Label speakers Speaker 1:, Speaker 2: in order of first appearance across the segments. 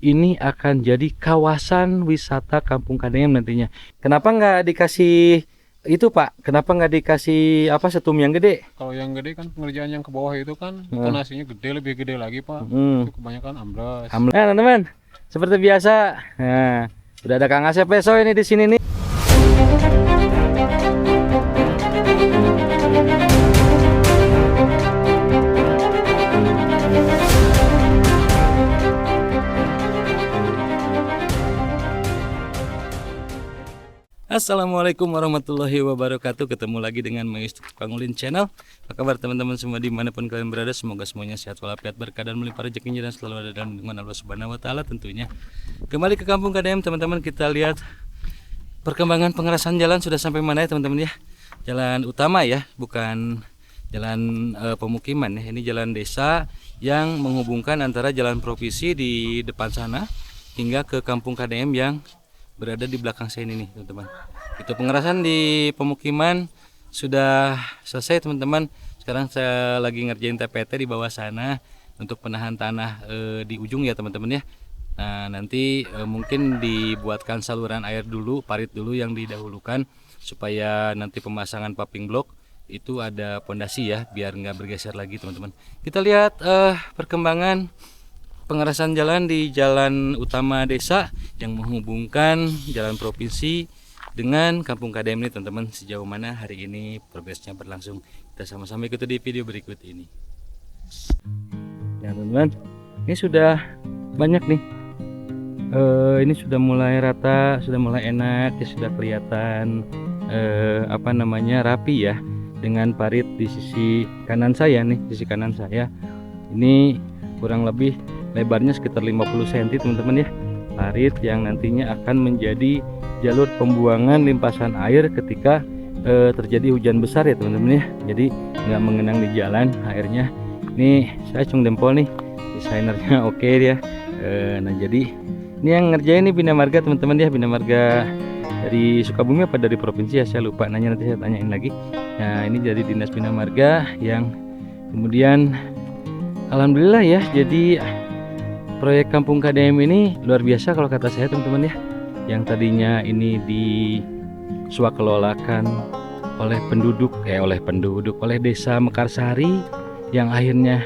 Speaker 1: ini akan jadi kawasan wisata Kampung KDM nantinya. Kenapa nggak dikasih itu Pak? Kenapa nggak dikasih apa setum yang gede?
Speaker 2: Kalau yang gede kan pengerjaan yang ke bawah itu kan tonasinya gede, lebih gede lagi Pak.
Speaker 1: Hmm.
Speaker 2: Itu kebanyakan amblas.
Speaker 1: Nah teman-teman, seperti biasa, nah udah ada Kang Asep Peso ini di sini nih. Assalamualaikum warahmatullahi wabarakatuh. Ketemu lagi dengan Mayus Tukang Ulin Channel. Apa kabar teman-teman semua dimanapun kalian berada? Semoga semuanya sehat walafiat, berkah dan melimpah rezekinya, dan selalu ada dalam lindungan Allah Subhanahu wa taala tentunya. Kembali ke Kampung KDM teman-teman, kita lihat perkembangan pengerasan jalan sudah sampai mana ya teman-teman ya. Jalan utama ya, bukan jalan pemukiman ya. Ini jalan desa yang menghubungkan antara jalan provinsi di depan sana hingga ke Kampung KDM yang berada di belakang saya ini nih teman-teman. Itu pengerasan di pemukiman sudah selesai teman-teman. Sekarang saya lagi ngerjain TPT di bawah sana untuk penahan tanah di ujung ya teman-teman ya. Nah nanti mungkin dibuatkan saluran air dulu, parit dulu yang didahulukan supaya nanti pemasangan paving block itu ada pondasi ya, biar nggak bergeser lagi teman-teman. Kita lihat perkembangan pengerasan jalan di jalan utama desa yang menghubungkan jalan provinsi dengan Kampung KDM ini teman-teman. Sejauh mana hari ini progresnya berlangsung, kita sama-sama ikuti di video berikut ini. Ya teman-teman, ini sudah banyak nih. Ini sudah mulai rata, sudah mulai enak ya, sudah kelihatan rapi ya, dengan parit di sisi kanan saya nih, sisi kanan saya ini kurang lebih lebarnya sekitar 50 cm teman-teman ya, parit yang nantinya akan menjadi jalur pembuangan limpasan air ketika terjadi hujan besar ya teman-teman ya. Jadi nggak mengenang di jalan airnya. Nih saya cung jempol nih, desainernya oke dia. Nah jadi ini yang ngerjain nih Bina Marga teman-teman ya. Bina Marga dari Sukabumi apa dari provinsi ya, saya lupa nanya, nanti saya tanyain lagi. Nah ini dari Dinas Bina Marga yang kemudian alhamdulillah ya, jadi proyek Kampung KDM ini luar biasa kalau kata saya teman-teman ya. Yang tadinya ini diswakelolakan oleh oleh desa Mekarsari, yang akhirnya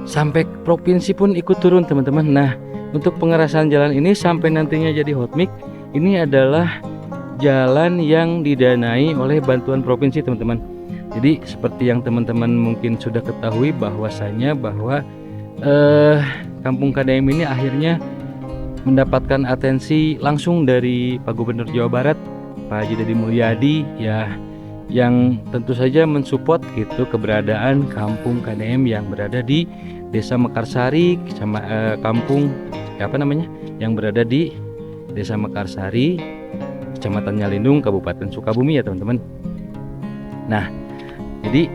Speaker 1: sampai provinsi pun ikut turun teman-teman. Nah untuk pengerasan jalan ini sampai nantinya jadi hotmix, ini adalah jalan yang didanai oleh bantuan provinsi teman-teman. Jadi seperti yang teman-teman mungkin sudah ketahui bahwasanya bahwa Kampung KDM ini akhirnya mendapatkan atensi langsung dari Pak Gubernur Jawa Barat, Pak Haji Deddy Mulyadi ya, yang tentu saja mensupport gitu keberadaan Kampung KDM yang berada di Desa Mekarsari, sama kampung yang berada di Desa Mekarsari, Kecamatan Nyalindung, Kabupaten Sukabumi ya teman-teman. Nah jadi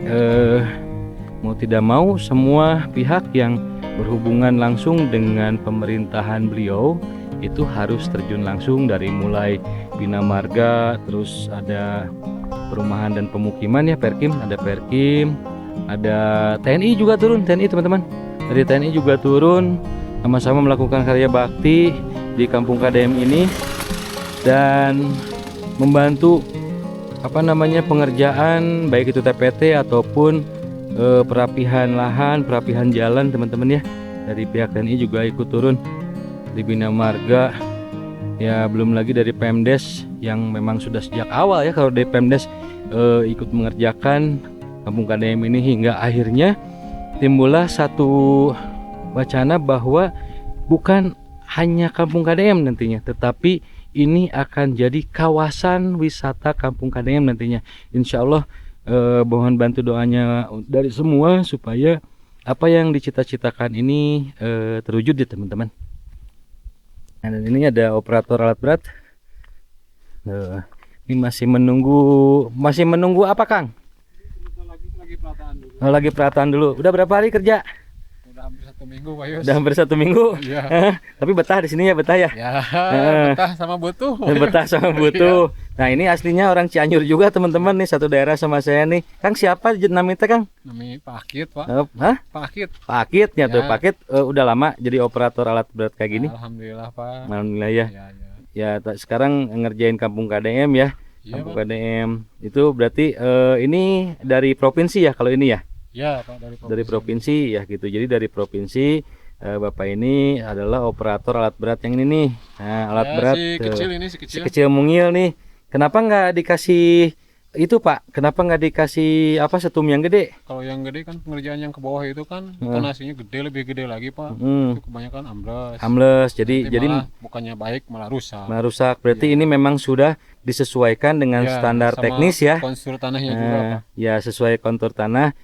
Speaker 1: mau tidak mau semua pihak yang berhubungan langsung dengan pemerintahan beliau itu harus terjun langsung, dari mulai Bina Marga, terus ada perumahan dan pemukiman ya, Perkim, ada TNI juga turun, TNI teman-teman, dari TNI juga turun sama-sama melakukan karya bakti di Kampung KDM ini dan membantu pengerjaan baik itu TPT ataupun perapihan lahan, perapihan jalan teman-teman ya. Dari pihak TNI juga ikut turun, di Bina Marga ya, belum lagi dari Pemdes yang memang sudah sejak awal ya, kalau dari Pemdes ikut mengerjakan Kampung KDM ini, hingga akhirnya timbullah satu wacana bahwa bukan hanya Kampung KDM nantinya, tetapi ini akan jadi kawasan wisata Kampung KDM nantinya. Insya Allah mohon bantu doanya dari semua supaya apa yang dicita-citakan ini terwujud ya teman-teman. Nah, dan ini ada operator alat berat. Ini masih menunggu apa Kang?
Speaker 2: Lagi perataan dulu.
Speaker 1: Lagi perataan dulu. Udah berapa hari kerja?
Speaker 2: Udah hampir 1 minggu Pak Yus.
Speaker 1: Udah hampir 1 minggu.
Speaker 2: Iya.
Speaker 1: Tapi betah di sini ya, betah ya.
Speaker 2: Ya, betah sama butuh.
Speaker 1: Betah sama butuh. Nah ini aslinya orang Cianjur juga teman-teman nih, satu daerah sama saya nih. Kang siapa namanya Kang?
Speaker 2: Namanya Pak Akit Pak.
Speaker 1: Hah?
Speaker 2: Pak Akit.
Speaker 1: Pak Akitnya tuh.
Speaker 2: Ya.
Speaker 1: Pak Akit udah lama jadi operator alat berat kayak gini.
Speaker 2: Alhamdulillah Pak.
Speaker 1: Alhamdulillah ya.
Speaker 2: Ya, ya.
Speaker 1: Ya sekarang ngerjain kampung KDM ya.
Speaker 2: Iya,
Speaker 1: Kampung
Speaker 2: Pak.
Speaker 1: KDM itu berarti ini dari provinsi ya kalau ini ya.
Speaker 2: Ya Pak, dari provinsi.
Speaker 1: Dari provinsi ya gitu. Jadi dari provinsi Bapak ini adalah operator alat berat yang ini nih. Nah, alat
Speaker 2: Ya,
Speaker 1: berat
Speaker 2: si kecil ini si
Speaker 1: si
Speaker 2: kecil.
Speaker 1: kecil mungil nih. Kenapa nggak dikasih itu Pak? Kenapa nggak dikasih apa setum yang gede?
Speaker 2: Kalau yang gede kan pengerjaan yang ke bawah itu kan tonasinya gede, lebih gede lagi Pak.
Speaker 1: Hmm.
Speaker 2: Itu kebanyakan ambles.
Speaker 1: Ambles. Jadi
Speaker 2: Nanti
Speaker 1: jadi
Speaker 2: malah bukannya baik malah rusak.
Speaker 1: merusak. Berarti ini memang sudah disesuaikan dengan
Speaker 2: Ya,
Speaker 1: standar
Speaker 2: sama
Speaker 1: teknis ya.
Speaker 2: Kontur tanahnya juga Pak.
Speaker 1: Ya sesuai kontur tanah.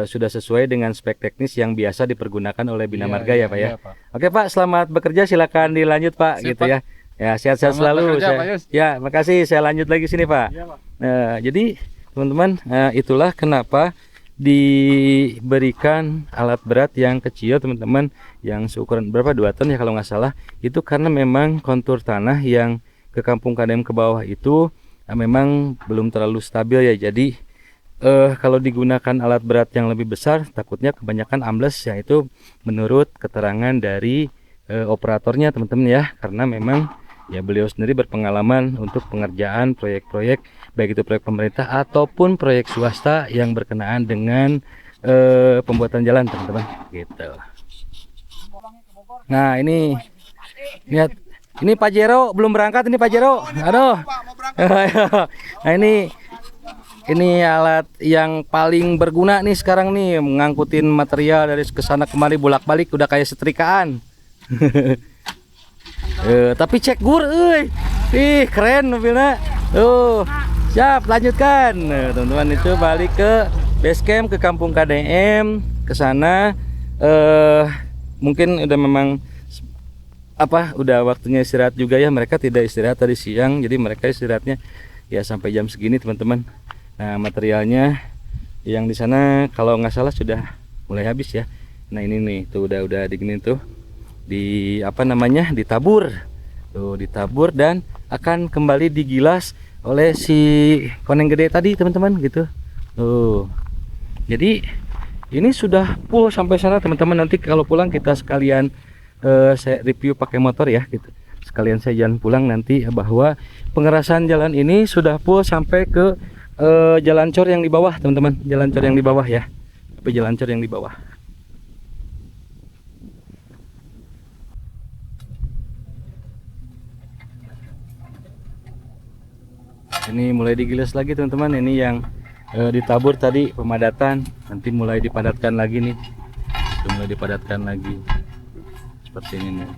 Speaker 1: Sudah sesuai dengan spek teknis yang biasa dipergunakan oleh Bina Marga ya Pak ya.
Speaker 2: Iya, Pak.
Speaker 1: Oke Pak, selamat bekerja. Silakan dilanjut Pak,
Speaker 2: Sip,
Speaker 1: gitu
Speaker 2: Pak.
Speaker 1: ya. Ya sehat-sehat
Speaker 2: Selamat
Speaker 1: selalu.
Speaker 2: bekerja, Pak Yus.
Speaker 1: Ya, makasih. Saya lanjut lagi sini Pak.
Speaker 2: Iya, Pak.
Speaker 1: Jadi teman-teman, itulah kenapa diberikan alat berat yang kecil teman-teman, yang seukuran berapa 2 ton ya kalau nggak salah. Itu karena memang kontur tanah yang ke kampung KDM ke bawah itu memang belum terlalu stabil ya. Jadi kalau digunakan alat berat yang lebih besar takutnya kebanyakan ambles ya, itu menurut keterangan dari operatornya teman-teman ya, karena memang ya beliau sendiri berpengalaman untuk pengerjaan proyek-proyek baik itu proyek pemerintah ataupun proyek swasta yang berkenaan dengan pembuatan jalan teman-teman gitu. Nah ini lihat, ini Pak Jero belum berangkat ini Pak Jero. Aduh. Nah ini alat yang paling berguna nih sekarang nih, mengangkutin material dari kesana kemari bolak-balik udah kayak setrikaan. Tapi cek gur, ih keren mobilnya. Siap lanjutkan. Teman-teman itu balik ke base camp, ke kampung KDM, ke sana. Mungkin udah memang udah waktunya istirahat juga ya. Mereka tidak istirahat tadi siang, jadi mereka istirahatnya ya sampai jam segini teman-teman. Nah materialnya yang di sana kalau nggak salah sudah mulai habis ya. Nah ini nih tuh udah digini tuh, ditabur tuh, ditabur dan akan kembali digilas oleh si koneng gede tadi teman-teman gitu tuh. Jadi ini sudah full sampai sana teman-teman. Nanti kalau pulang kita sekalian saya review pakai motor ya gitu. Sekalian saya jalan pulang nanti bahwa pengerasan jalan ini sudah full sampai ke jalan cor yang di bawah teman-teman, jalan cor yang di bawah ya, sampai jalan cor yang di bawah. Ini mulai digilas lagi teman-teman. Ini yang ditabur tadi pemadatan, nanti mulai dipadatkan lagi nih. Mulai dipadatkan lagi seperti ini nih.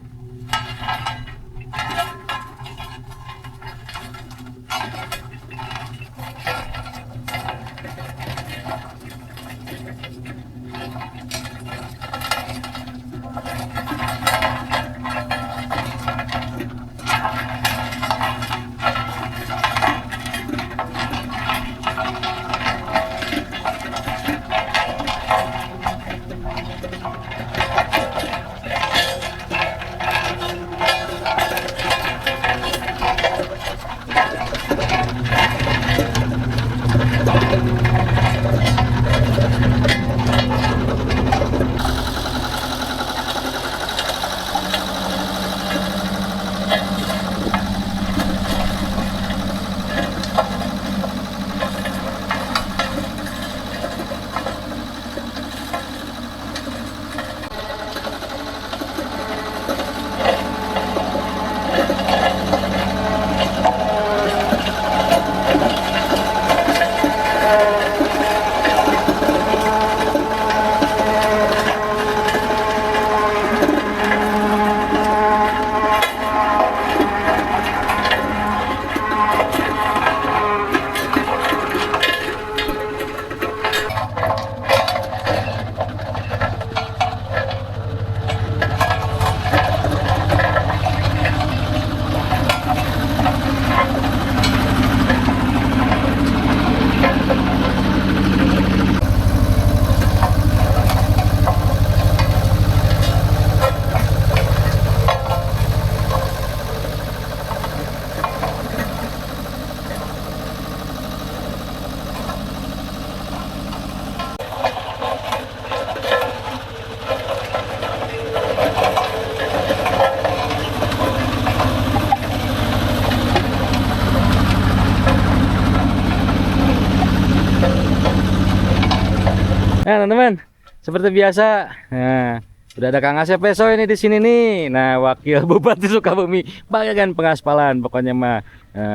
Speaker 1: Nah, teman-teman, seperti biasa, nah, udah ada Kang Asep Peso ini di sini nih. Nah, Wakil Bupati Sukabumi, bagian pengaspalan. Pokoknya mah,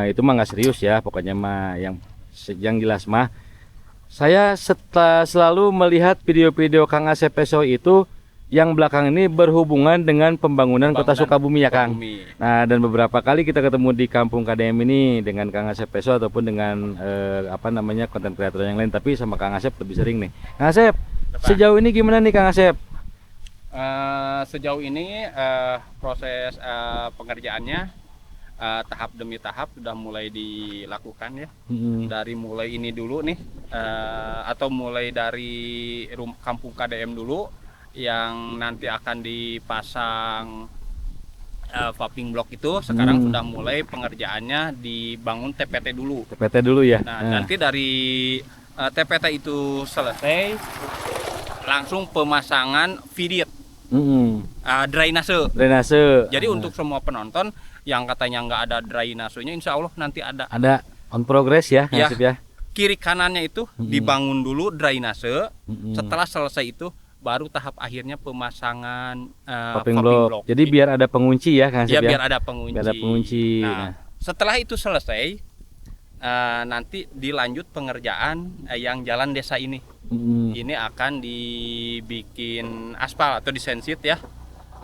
Speaker 1: itu mah nggak serius ya. Pokoknya mah yang jelas mah, saya selalu melihat video-video Kang Asep Peso itu yang belakang ini berhubungan dengan pembangunan Kota Sukabumi ya Kang. Nah, dan beberapa kali kita ketemu di Kampung KDM ini dengan Kang Asep Peso ataupun dengan konten kreator yang lain, tapi sama Kang Asep lebih sering nih. Kang Asep, sejauh ini gimana nih Kang Asep?
Speaker 2: Sejauh ini proses pengerjaannya tahap demi tahap sudah mulai dilakukan ya. Dari mulai ini dulu nih, atau mulai dari Kampung KDM dulu yang nanti akan dipasang paving block itu. Sekarang sudah mulai pengerjaannya dibangun TPT dulu.
Speaker 1: TPT dulu ya.
Speaker 2: Nah, nanti dari TPT itu selesai, langsung pemasangan videt, drainase. Jadi untuk semua penonton yang katanya nggak ada drainasenya, insya Allah nanti ada.
Speaker 1: Ada on progress ya, Kang Asep ya.
Speaker 2: Kiri kanannya itu dibangun dulu drainase. Setelah selesai itu baru tahap akhirnya pemasangan
Speaker 1: paving block. Jadi biar ada pengunci ya Kang Asep ya.
Speaker 2: Biar ada pengunci.
Speaker 1: Biar ada pengunci.
Speaker 2: Nah, setelah itu selesai, nanti dilanjut pengerjaan yang jalan desa ini. Ini akan dibikin aspal atau disensit ya.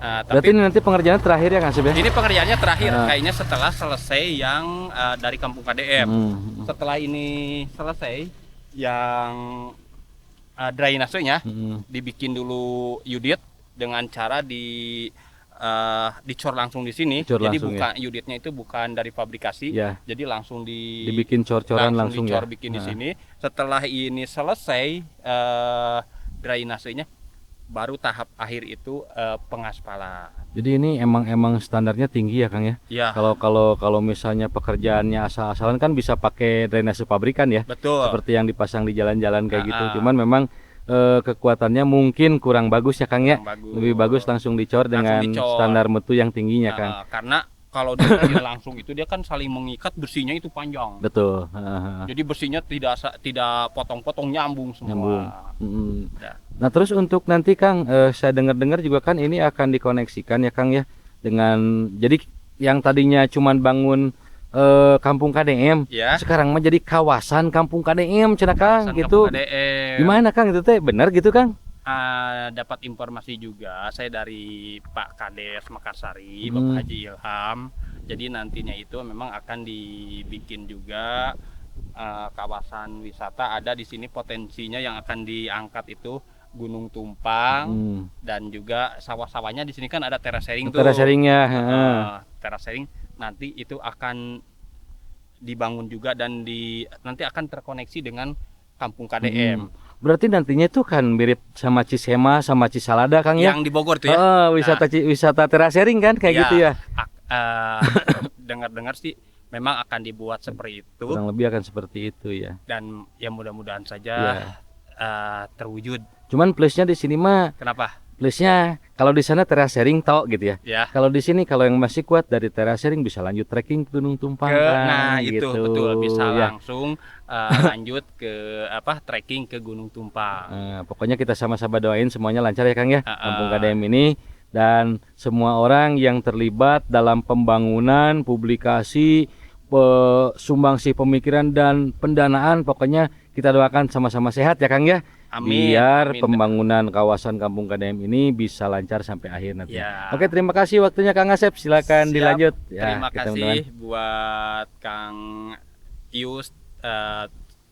Speaker 1: Berarti ini nanti pengerjaan terakhir ya Kang Asep ya?
Speaker 2: Ini pengerjaannya terakhir, kayaknya setelah selesai yang dari Kampung KDM. Setelah ini selesai, yang drainasenya dibikin dulu yudit dengan cara dicor langsung di sini. Jadi bukan yuditnya itu bukan dari fabrikasi, jadi langsung
Speaker 1: dibikin cor-coran langsung
Speaker 2: dicor bikin di sini. Setelah ini selesai drainasenya, baru tahap akhir itu pengaspalan.
Speaker 1: Jadi ini emang standarnya tinggi ya Kang ya?
Speaker 2: Iya.
Speaker 1: Kalau misalnya pekerjaannya asal-asalan kan bisa pakai drainase pabrikan ya.
Speaker 2: Betul.
Speaker 1: Seperti yang dipasang di jalan-jalan kayak gitu. Cuman memang kekuatannya mungkin kurang bagus ya Kang ya. Lebih bagus langsung dicor dengan standar mutu yang tingginya Kang.
Speaker 2: Karena kalau dia langsung itu dia kan saling mengikat, bersihnya itu panjang.
Speaker 1: Betul.
Speaker 2: Jadi bersihnya tidak potong-potong, nyambung semua.
Speaker 1: Nah terus untuk nanti Kang, saya dengar-dengar juga kan ini akan dikoneksikan ya Kang ya dengan, jadi yang tadinya cuman bangun Kampung KDM, sekarang mah jadi kawasan Kampung KDM cenah Kang gitu. Gimana Kang itu teh benar gitu Kang?
Speaker 2: Dapat informasi juga saya dari Pak Kades Makassari, Bapak Haji Ilham. Jadi nantinya itu memang akan dibikin juga kawasan wisata. Ada di sini potensinya yang akan diangkat itu Gunung Tumpang, dan juga sawah-sawahnya di sini kan ada terasering tuh.
Speaker 1: Terasering ya.
Speaker 2: Terasering nanti itu akan dibangun juga dan nanti akan terkoneksi dengan Kampung KDM.
Speaker 1: Berarti nantinya itu kan mirip sama Cisema sama Cisalada Kang ya?
Speaker 2: Yang di Bogor tuh ya.
Speaker 1: Wisata terasering kan kayak gitu ya.
Speaker 2: Dengar-dengar sih memang akan dibuat seperti itu.
Speaker 1: Kurang lebih akan seperti itu ya.
Speaker 2: Dan ya mudah-mudahan saja terwujud.
Speaker 1: Cuman plusnya di sini mah.
Speaker 2: Kenapa?
Speaker 1: Plusnya kalau di sana terasering tok gitu ya. Kalau di sini kalau yang masih kuat dari terasering bisa lanjut trekking ke Gunung Tumpang.
Speaker 2: Nah
Speaker 1: gitu.
Speaker 2: Itu betul bisa langsung lanjut ke trekking ke Gunung Tumpang.
Speaker 1: Pokoknya kita sama-sama doain semuanya lancar ya Kang ya. Kampung KDM ini dan semua orang yang terlibat dalam pembangunan, publikasi, sumbangsi pemikiran dan pendanaan, pokoknya kita doakan sama-sama sehat ya Kang ya.
Speaker 2: Amin.
Speaker 1: Biar pembangunan kawasan Kampung KDM ini bisa lancar sampai akhir nanti. Oke, terima kasih waktunya Kang Asep. Silakan dilanjut.
Speaker 2: Terima kasih buat Kang Ius,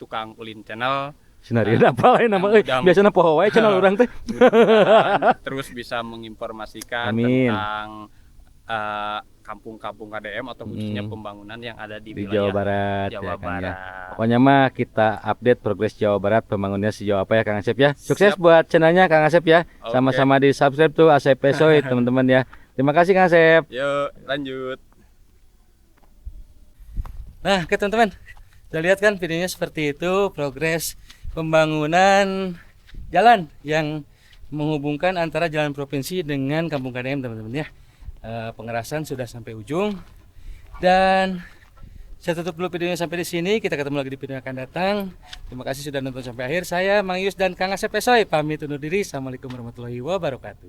Speaker 2: tukang ulin channel.
Speaker 1: Senario apa lain nama biasanya poho wae channel orang teh.
Speaker 2: Terus bisa menginformasikan tentang kampung-kampung KDM atau khususnya pembangunan yang ada di
Speaker 1: Jawa
Speaker 2: wilayah
Speaker 1: Barat.
Speaker 2: Barat.
Speaker 1: Ya. Pokoknya mah kita update progres Jawa Barat pembangunannya sejauh apa ya Kang Asep ya. Sukses buat channelnya Kang Asep ya. Sama-sama di subscribe tuh Asep Peso teman-teman ya. Terima kasih Kang Asep.
Speaker 2: Yuk lanjut.
Speaker 1: Nah oke teman-teman, kita lihat kan videonya seperti itu, progres pembangunan jalan yang menghubungkan antara jalan provinsi dengan Kampung KDM teman-teman ya. Pengerasan sudah sampai ujung dan Saya tutup dulu videonya sampai di sini. Kita ketemu lagi di video yang akan datang. Terima kasih sudah nonton sampai akhir. Saya Mang Yus dan Kang Asep Esoy pamit undur diri. Assalamualaikum warahmatullahi wabarakatuh.